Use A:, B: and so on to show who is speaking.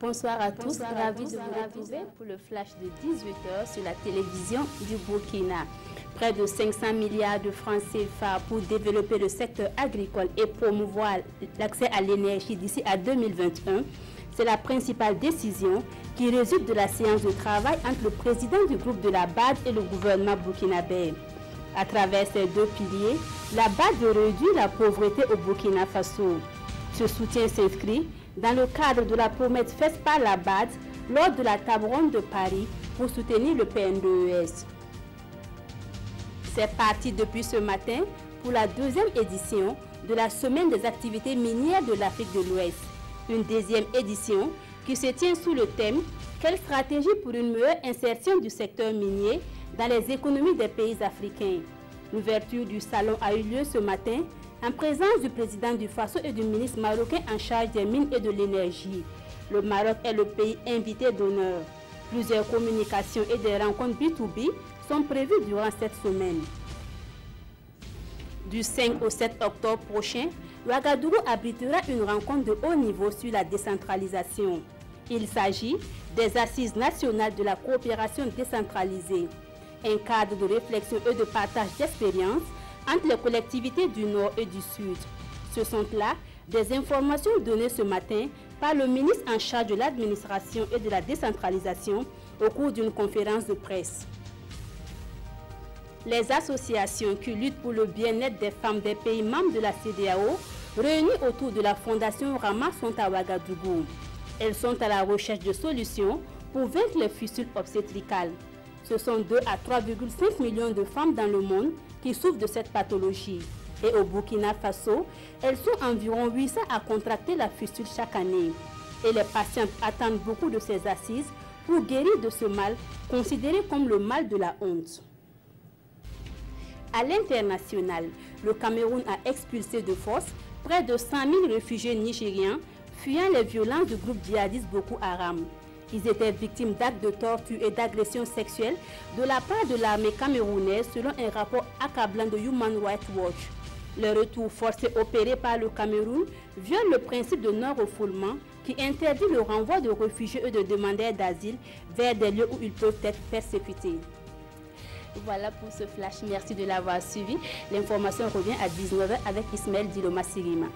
A: Bonsoir à tous, ravi de vous retrouver pour le flash de 18h sur la télévision du Burkina. Près de 500 milliards de francs CFA pour développer le secteur agricole et promouvoir l'accès à l'énergie d'ici à 2021. C'est la principale décision qui résulte de la séance de travail entre le président du groupe de la BAD et le gouvernement burkinabé. À travers ces deux piliers, la BAD veut réduire la pauvreté au Burkina Faso. Ce soutien s'inscrit dans le cadre de la promesse faite par la BAD lors de la table ronde de Paris pour soutenir le PNDES. C'est parti depuis ce matin pour la deuxième édition de la Semaine des activités minières de l'Afrique de l'Ouest. Une deuxième édition qui se tient sous le thème « Quelle stratégie pour une meilleure insertion du secteur minier dans les économies des pays africains ?» L'ouverture du salon a eu lieu ce matin en présence du président du Faso et du ministre marocain en charge des mines et de l'énergie. Le Maroc est le pays invité d'honneur. Plusieurs communications et des rencontres B2B sont prévues durant cette semaine. Du 5 au 7 octobre prochain, Ouagadougou abritera une rencontre de haut niveau sur la décentralisation. Il s'agit des Assises nationales de la coopération décentralisée, un cadre de réflexion et de partage d'expériences entre les collectivités du Nord et du Sud. Ce sont là des informations données ce matin par le ministre en charge de l'administration et de la décentralisation au cours d'une conférence de presse. Les associations qui luttent pour le bien-être des femmes des pays membres de la CEDEAO, réunies autour de la fondation Rama, sont à Ouagadougou. Elles sont à la recherche de solutions pour vaincre les fistules obstétricales. Ce sont 2 à 3,5 millions de femmes dans le monde qui souffrent de cette pathologie. Et au Burkina Faso, elles sont environ 800 à contracter la fistule chaque année. Et les patientes attendent beaucoup de ces assises pour guérir de ce mal, considéré comme le mal de la honte. À l'international, le Cameroun a expulsé de force près de 100 000 réfugiés nigériens fuyant les violences du groupe djihadiste Boko Haram. Ils étaient victimes d'actes de torture et d'agressions sexuelles de la part de l'armée camerounaise selon un rapport accablant de Human Rights Watch. Le retour forcé opéré par le Cameroun viole le principe de non-refoulement qui interdit le renvoi de réfugiés et de demandeurs d'asile vers des lieux où ils peuvent être persécutés. Voilà pour ce flash. Merci de l'avoir suivi. L'information revient à 19h avec Ismaël Diloma Sirima.